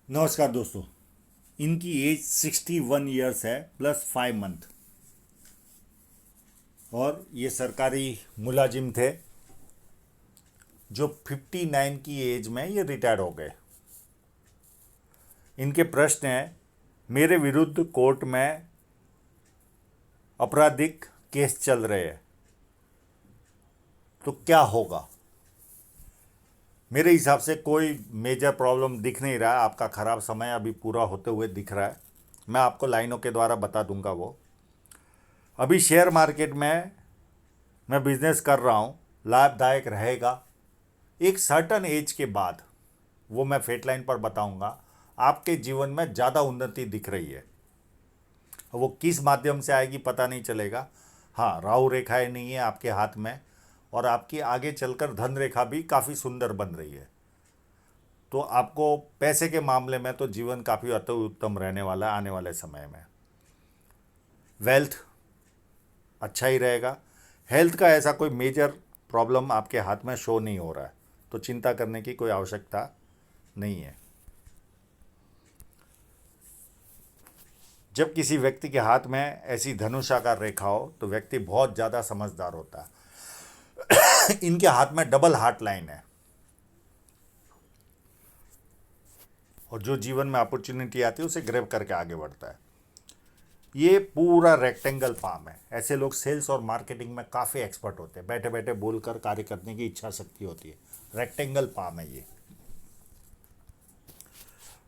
नमस्कार दोस्तों। इनकी एज 61 ईयर्स है +5 मंथ। और ये सरकारी मुलाजिम थे जो 59 की एज में ये रिटायर हो गए। इनके प्रश्न हैं, मेरे विरुद्ध कोर्ट में आपराधिक केस चल रहे हैं तो क्या होगा। मेरे हिसाब से कोई मेजर प्रॉब्लम दिख नहीं रहा है। आपका ख़राब समय अभी पूरा होते हुए दिख रहा है। मैं आपको लाइनों के द्वारा बता दूंगा। वो अभी शेयर मार्केट में मैं बिजनेस कर रहा हूँ, लाभदायक रहेगा। एक सर्टन एज के बाद वो मैं फेट लाइन पर बताऊंगा। आपके जीवन में ज़्यादा उन्नति दिख रही है। वो किस माध्यम से आएगी पता नहीं चलेगा। हाँ, राहु रेखाएं नहीं है आपके हाथ में, और आपकी आगे चलकर धन रेखा भी काफ़ी सुंदर बन रही है। तो आपको पैसे के मामले में तो जीवन काफ़ी अति उत्तम रहने वाला है आने वाले समय में। वेल्थ अच्छा ही रहेगा। हेल्थ का ऐसा कोई मेजर प्रॉब्लम आपके हाथ में शो नहीं हो रहा है, तो चिंता करने की कोई आवश्यकता नहीं है। जब किसी व्यक्ति के हाथ में ऐसी धनुषाकार रेखा हो तो व्यक्ति बहुत ज़्यादा समझदार होता है। इनके हाथ में डबल हार्ट लाइन है, और जो जीवन में अपॉर्चुनिटी आती है उसे ग्रैब करके आगे बढ़ता है। ये पूरा रेक्टेंगल पाम है। ऐसे लोग सेल्स और मार्केटिंग में काफ़ी एक्सपर्ट होते हैं। बैठे बैठे बोलकर कार्य करने की इच्छा शक्ति होती है। रेक्टेंगल पाम है ये।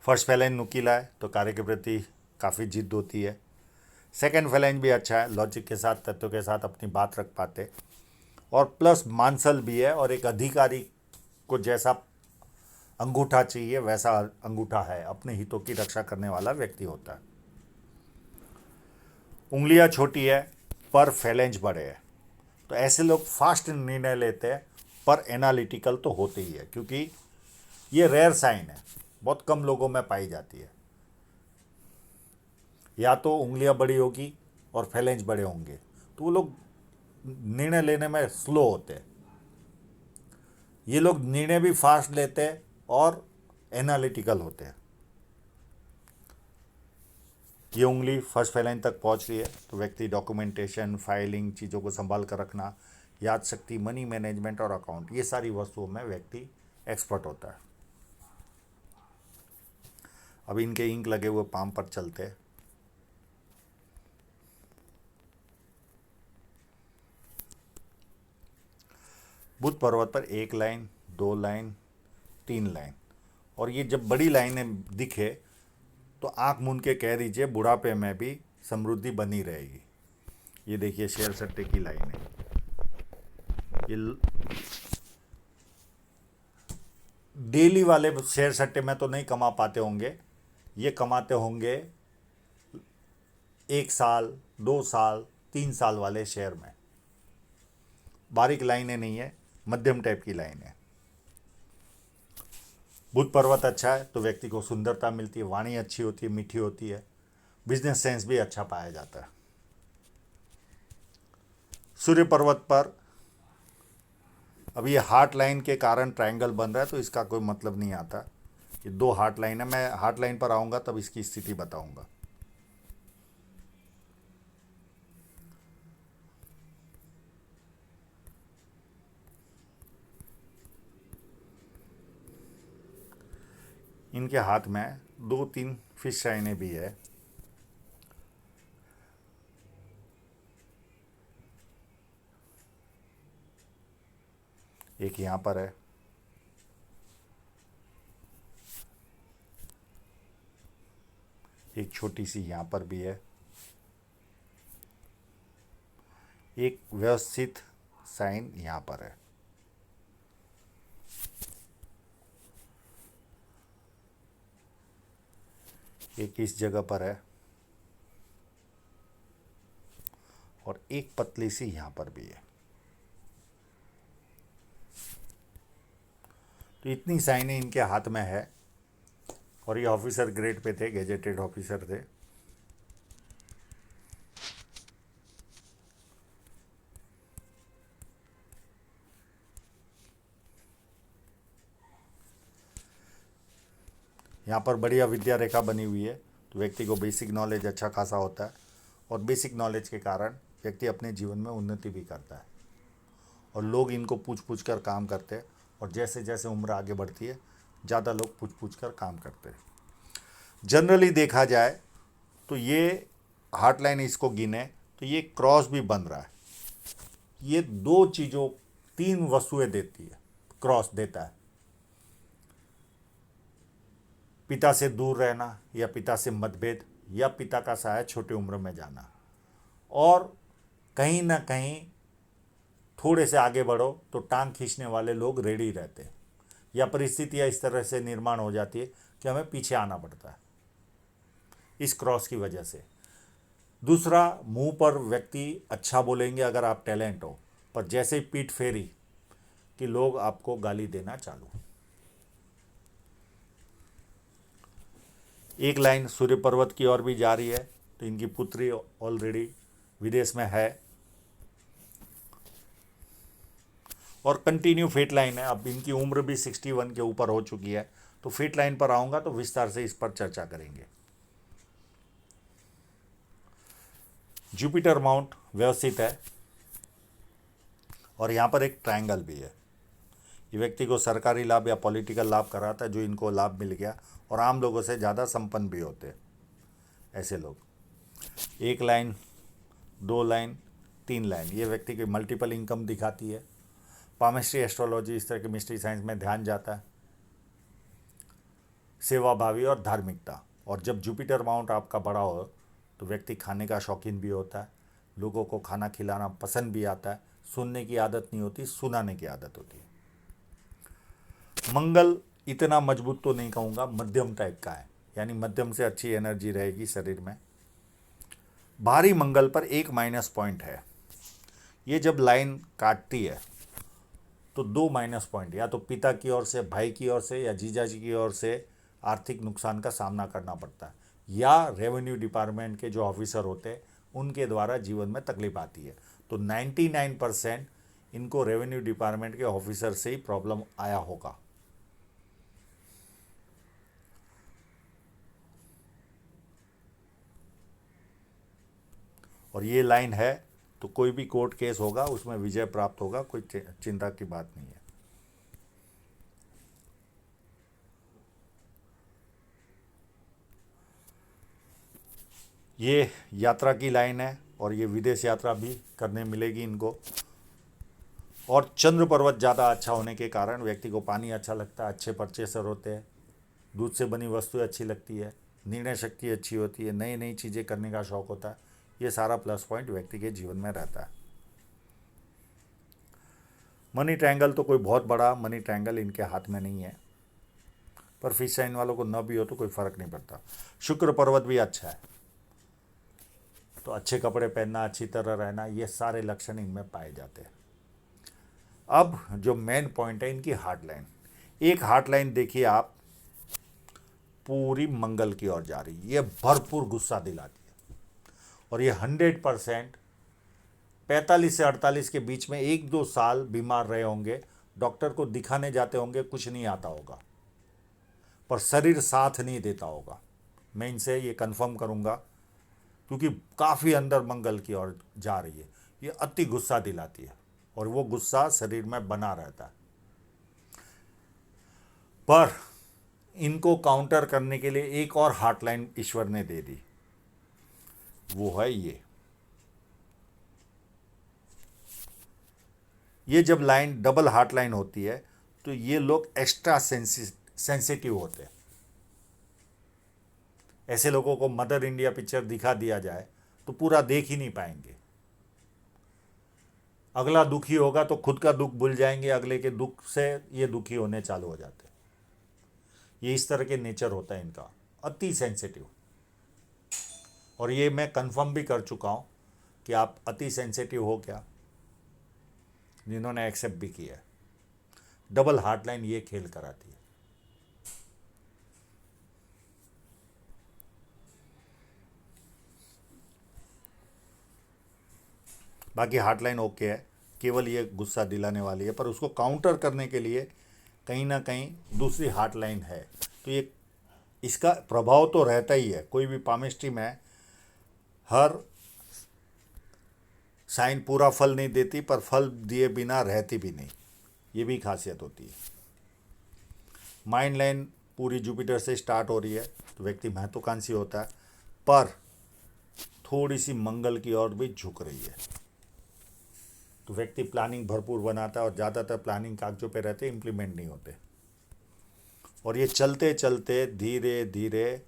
फर्स्ट फैलेंज नुकीला है तो कार्य के प्रति काफ़ी जिद होती है। सेकंड फैलेंज भी अच्छा है, लॉजिक के साथ तत्व के साथ अपनी बात रख पाते। और प्लस मांसल भी है, और एक अधिकारी को जैसा अंगूठा चाहिए वैसा अंगूठा है। अपने हितों की रक्षा करने वाला व्यक्ति होता है। उंगलियां छोटी है पर फैलेंज बड़े है। तो ऐसे लोग फास्ट निर्णय लेते हैं, पर एनालिटिकल तो होते ही है, क्योंकि ये रेयर साइन है, बहुत कम लोगों में पाई जाती है। या तो उंगलियां बड़ी होगी और फैलेंज बड़े होंगे, तो वो लोग निर्णय लेने में स्लो होते हैं। ये लोग निर्णय भी फास्ट लेते हैं और एनालिटिकल होते हैं। ये उंगली फर्स्ट फैलेंज तक पहुंच रही है तो व्यक्ति डॉक्यूमेंटेशन, फाइलिंग, चीज़ों को संभाल कर रखना, याद शक्ति, मनी मैनेजमेंट और अकाउंट, ये सारी वस्तुओं में व्यक्ति एक्सपर्ट होता है। अभी इनके इंक लगे हुए पाम पर चलते हैं। बुध पर्वत पर एक लाइन, दो लाइन, तीन लाइन, और ये जब बड़ी लाइनें दिखे तो आंख मूंद के कह दीजिए बुढ़ापे में भी समृद्धि बनी रहेगी। ये देखिए शेयर सट्टे की लाइन है। ये डेली वाले शेयर सट्टे में तो नहीं कमा पाते होंगे, ये कमाते होंगे 1 साल, 2 साल, 3 साल वाले शेयर में। बारीक लाइनें नहीं है, मध्यम टाइप की लाइन है। बुध पर्वत अच्छा है तो व्यक्ति को सुंदरता मिलती है, वाणी अच्छी होती है, मीठी होती है, बिजनेस सेंस भी अच्छा पाया जाता है। सूर्य पर्वत पर अभी ये हार्ट लाइन के कारण ट्रायंगल बन रहा है, तो इसका कोई मतलब नहीं आता। ये दो हार्ट लाइन है। मैं हार्ट लाइन पर आऊँगा तब इसकी स्थिति बताऊँगा। इनके हाथ में 2-3 फिश लाइनें भी है। एक यहाँ पर है, एक छोटी सी यहाँ पर भी है, एक व्यवस्थित साइन यहाँ पर है। एक इस जगह पर है, और एक पतली सी यहाँ पर भी है। तो इतनी साइनें इनके हाथ में है, और ये ऑफिसर ग्रेड पे थे, गेजेटेड ऑफिसर थे। यहाँ पर बढ़िया विद्या रेखा बनी हुई है, तो व्यक्ति को बेसिक नॉलेज अच्छा खासा होता है और बेसिक नॉलेज के कारण व्यक्ति अपने जीवन में उन्नति भी करता है और लोग इनको पूछ पूछ कर काम करते हैं और जैसे जैसे उम्र आगे बढ़ती है ज़्यादा लोग पूछ पूछ कर काम करते हैं। जनरली देखा जाए तो ये हार्ट लाइन इसको गिने तो ये क्रॉस भी बन रहा है। ये दो चीज़ों, तीन वस्तुएं देती है, क्रॉस देता है। पिता से दूर रहना या पिता से मतभेद या पिता का सहाय छोटी उम्र में जाना, और कहीं ना कहीं थोड़े से आगे बढ़ो तो टांग खींचने वाले लोग रेडी रहते हैं या परिस्थितियाँ इस तरह से निर्माण हो जाती है कि हमें पीछे आना पड़ता है इस क्रॉस की वजह से। दूसरा, मुंह पर व्यक्ति अच्छा बोलेंगे अगर आप टैलेंट हो, पर जैसे ही पीठ फेरी कि लोग आपको गाली देना चालू। एक लाइन सूर्य पर्वत की ओर भी जा रही है, तो इनकी पुत्री ऑलरेडी विदेश में है और कंटिन्यू फेट लाइन है। अब इनकी उम्र भी 61 के ऊपर हो चुकी है, तो फेट लाइन पर आऊँगा तो विस्तार से इस पर चर्चा करेंगे। जुपिटर माउंट व्यवस्थित है और यहाँ पर एक ट्रायंगल भी है। ये व्यक्ति को सरकारी लाभ या पॉलिटिकल लाभ कराता है, जो इनको लाभ मिल गया, और आम लोगों से ज़्यादा संपन्न भी होते हैं ऐसे लोग। एक लाइन, दो लाइन, तीन लाइन, ये व्यक्ति की मल्टीपल इनकम दिखाती है। पामिस्ट्री, एस्ट्रोलॉजी, इस तरह की मिस्ट्री साइंस में ध्यान जाता है। सेवाभावी और धार्मिकता। और जब जुपिटर माउंट आपका बड़ा हो तो व्यक्ति खाने का शौकीन भी होता है, लोगों को खाना खिलाना पसंद भी आता है। सुनने की आदत नहीं होती, सुनाने की आदत होती है। मंगल इतना मजबूत तो नहीं कहूँगा, मध्यम टाइप का है, यानी मध्यम से अच्छी एनर्जी रहेगी शरीर में। भारी मंगल पर एक माइनस पॉइंट है। ये जब लाइन काटती है तो दो माइनस पॉइंट, या तो पिता की ओर से, भाई की ओर से, या जीजा जी की ओर से आर्थिक नुकसान का सामना करना पड़ता है, या रेवेन्यू डिपार्टमेंट के जो ऑफिसर होते हैं उनके द्वारा जीवन में तकलीफ आती है। तो 99% इनको रेवेन्यू डिपार्टमेंट के ऑफिसर से ही प्रॉब्लम आया होगा। और ये लाइन है तो कोई भी कोर्ट केस होगा उसमें विजय प्राप्त होगा, कोई चिंता की बात नहीं है। ये यात्रा की लाइन है और ये विदेश यात्रा भी करने मिलेगी इनको। और चंद्र पर्वत ज़्यादा अच्छा होने के कारण व्यक्ति को पानी अच्छा लगता है, अच्छे परचेसर होते हैं, दूध से बनी वस्तुएं अच्छी लगती है, निर्णय शक्ति अच्छी होती है, नई नई चीज़ें करने का शौक़ होता है। ये सारा प्लस पॉइंट व्यक्ति के जीवन में रहता है। मनी ट्रायंगल तो कोई बहुत बड़ा मनी ट्रायंगल इनके हाथ में नहीं है, पर फिश साइन वालों को न भी हो तो कोई फ़र्क नहीं पड़ता। शुक्र पर्वत भी अच्छा है, तो अच्छे कपड़े पहनना, अच्छी तरह रहना, ये सारे लक्षण इनमें पाए जाते हैं। अब जो मेन पॉइंट है इनकी हार्ट लाइन। एक हार्ट लाइन देखिए आप, पूरी मंगल की ओर जा रही है, ये भरपूर गुस्सा दिलाती है और ये 100% 45 से 48 के बीच में 1-2 साल बीमार रहे होंगे, डॉक्टर को दिखाने जाते होंगे, कुछ नहीं आता होगा, पर शरीर साथ नहीं देता होगा। मैं इनसे ये कंफर्म करूँगा क्योंकि काफ़ी अंदर मंगल की ओर जा रही है। ये अति गुस्सा दिलाती है और वो गुस्सा शरीर में बना रहता है। पर इनको काउंटर करने के लिए एक और हार्ट लाइन ईश्वर ने दे दी, वो है ये जब लाइन डबल हार्ट लाइन होती है तो ये लोग एक्स्ट्रा सेंसिटिव होते हैं। ऐसे लोगों को मदर इंडिया पिक्चर दिखा दिया जाए तो पूरा देख ही नहीं पाएंगे। अगला दुखी होगा तो खुद का दुख भूल जाएंगे, अगले के दुख से ये दुखी होने चालू हो जाते हैं। ये इस तरह के नेचर होता है इनका, अति सेंसिटिव। और ये मैं कंफर्म भी कर चुका हूँ कि आप अति सेंसिटिव हो क्या, जिन्होंने एक्सेप्ट भी किया है। डबल हार्ट लाइन ये खेल कराती है। बाकी हार्ट लाइन ओके है, केवल ये गुस्सा दिलाने वाली है, पर उसको काउंटर करने के लिए कहीं ना कहीं दूसरी हार्ट लाइन है, तो ये इसका प्रभाव तो रहता ही है। कोई भी पामिस्ट्री में हर साइन पूरा फल नहीं देती, पर फल दिए बिना रहती भी नहीं, ये भी खासियत होती है। माइंड लाइन पूरी जुपिटर से स्टार्ट हो रही है तो व्यक्ति महत्वाकांक्षी होता है, पर थोड़ी सी मंगल की ओर भी झुक रही है। तो व्यक्ति प्लानिंग भरपूर बनाता है और ज़्यादातर प्लानिंग कागजों पे रहते, इम्प्लीमेंट नहीं होते। और ये चलते चलते धीरे धीरे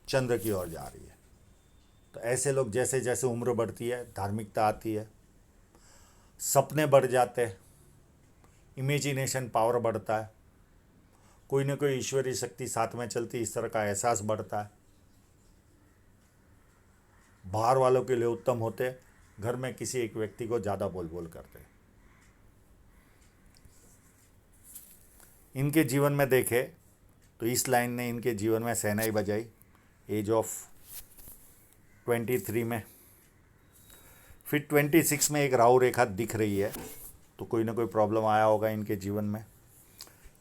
चंद्र की ओर जा रही है। तो ऐसे लोग जैसे जैसे उम्र बढ़ती है, धार्मिकता आती है, सपने बढ़ जाते हैं, इमेजिनेशन पावर बढ़ता है, कोई ना कोई ईश्वरीय शक्ति साथ में चलती, इस तरह का एहसास बढ़ता है। बाहर वालों के लिए उत्तम होते, घर में किसी एक व्यक्ति को ज़्यादा बोल बोल करते। इनके जीवन में देखे तो इस लाइन ने इनके जीवन में शहनाई बजाई एज ऑफ 23 में। फिर 26 में एक राहु रेखा दिख रही है, तो कोई ना कोई प्रॉब्लम आया होगा इनके जीवन में।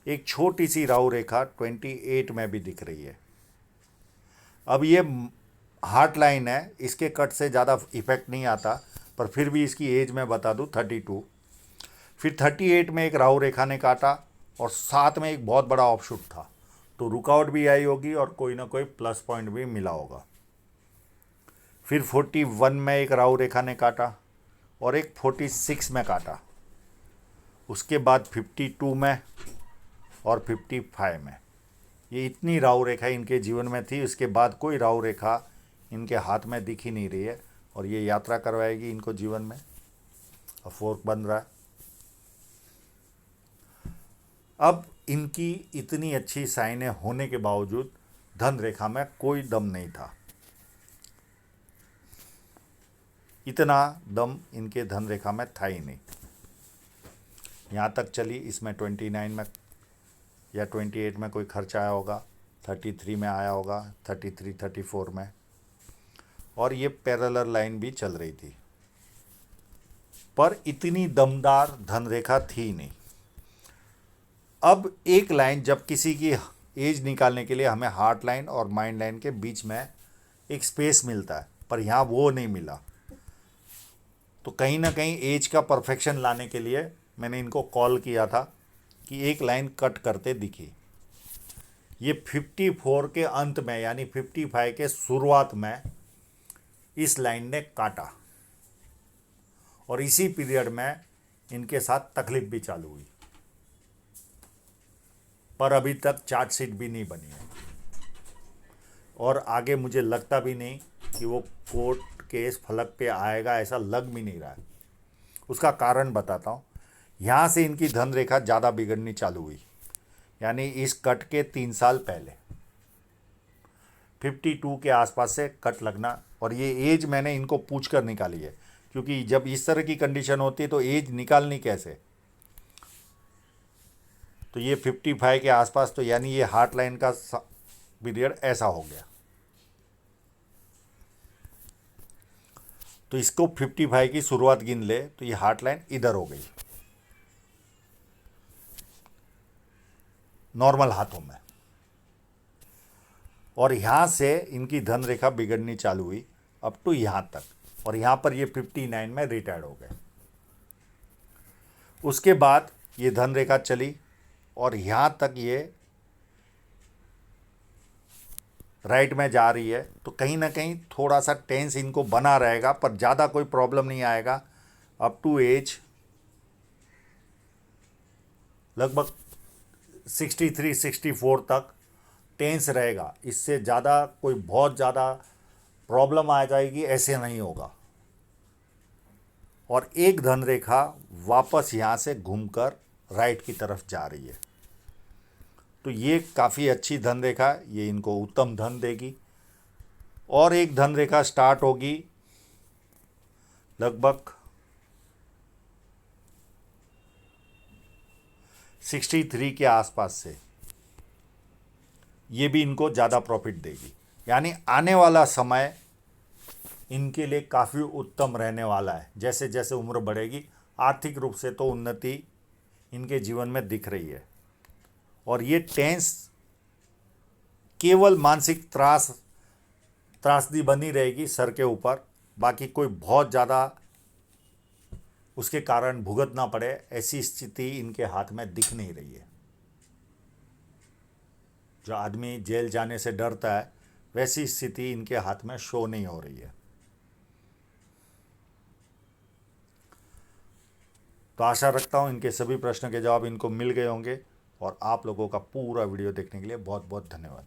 एक छोटी सी राहु रेखा 28 में भी दिख रही है। अब ये हार्ट लाइन है, इसके कट से ज़्यादा इफेक्ट नहीं आता, पर फिर भी इसकी एज मैं बता दूँ 32। फिर 38 में एक राहु रेखा ने काटा और साथ में एक बहुत बड़ा ऑफशूट था, तो रुकावट भी आई होगी और कोई ना कोई प्लस पॉइंट भी मिला होगा। फिर 41 में एक राहु रेखा ने काटा और एक 46 में काटा। उसके बाद 52 में और 55 में। ये इतनी राहु रेखा इनके जीवन में थी, उसके बाद कोई राहु रेखा इनके हाथ में दिख ही नहीं रही है, और ये यात्रा करवाएगी इनको जीवन में। अब फोर्क बन रहा है। अब इनकी इतनी अच्छी साइनें होने के बावजूद धन रेखा में कोई दम नहीं था। इतना दम इनके धन रेखा में था ही नहीं। यहाँ तक चली, इसमें 29 में या 28 में कोई खर्च आया होगा, 33 में आया होगा, 33, 34 में, और ये पैरेलल लाइन भी चल रही थी, पर इतनी दमदार धन रेखा थी नहीं। अब एक लाइन, जब किसी की एज निकालने के लिए हमें हार्ट लाइन और माइंड लाइन के बीच में एक स्पेस मिलता है, पर यहाँ वो नहीं मिला। तो कहीं ना कहीं एज का परफेक्शन लाने के लिए मैंने इनको कॉल किया था कि एक लाइन कट करते दिखी। ये 54 के अंत में यानी 55 के शुरुआत में इस लाइन ने काटा, और इसी पीरियड में इनके साथ तकलीफ भी चालू हुई, पर अभी तक चार्जशीट भी नहीं बनी है, और आगे मुझे लगता भी नहीं कि वो कोर्ट केस फलक पे आएगा, ऐसा लग भी नहीं रहा है। उसका कारण बताता हूँ। यहाँ से इनकी धन रेखा ज़्यादा बिगड़नी चालू हुई, यानी इस कट के 3 साल पहले 52 के आसपास से कट लगना। और ये एज मैंने इनको पूछ कर निकाली है, क्योंकि जब इस तरह की कंडीशन होती है तो एज निकालनी कैसे। तो ये 55 के आसपास, तो यानी ये हार्ट लाइन का पीरियड ऐसा हो गया। तो इसको 55 की शुरुआत गिन ले तो ये हार्ट लाइन इधर हो गई नॉर्मल हाथों में, और यहाँ से इनकी धन रेखा बिगड़नी चालू हुई अप टू यहाँ तक, और यहाँ पर ये 59 में रिटायर्ड हो गए। उसके बाद ये धन रेखा चली और यहाँ तक ये राइट में जा रही है, तो कहीं ना कहीं थोड़ा सा टेंस इनको बना रहेगा, पर ज़्यादा कोई प्रॉब्लम नहीं आएगा। अप टू एज लगभग 63, 64 तक टेंस रहेगा। इससे ज़्यादा कोई बहुत ज़्यादा प्रॉब्लम आ जाएगी ऐसे नहीं होगा। और एक धन रेखा वापस यहाँ से घूमकर राइट की तरफ जा रही है, तो ये काफ़ी अच्छी धन रेखा, ये इनको उत्तम धन देगी। और एक धन रेखा स्टार्ट होगी लगभग 63 के आसपास से, ये भी इनको ज़्यादा प्रॉफिट देगी। यानी आने वाला समय इनके लिए काफ़ी उत्तम रहने वाला है। जैसे जैसे उम्र बढ़ेगी, आर्थिक रूप से तो उन्नति इनके जीवन में दिख रही है। और ये टेंस केवल मानसिक त्रासदी बनी रहेगी सर के ऊपर, बाकी कोई बहुत ज़्यादा उसके कारण भुगतना पड़े ऐसी स्थिति इनके हाथ में दिख नहीं रही है। जो आदमी जेल जाने से डरता है वैसी स्थिति इनके हाथ में शो नहीं हो रही है। तो आशा रखता हूँ इनके सभी प्रश्न के जवाब इनको मिल गए होंगे, और आप लोगों का पूरा वीडियो देखने के लिए बहुत बहुत धन्यवाद।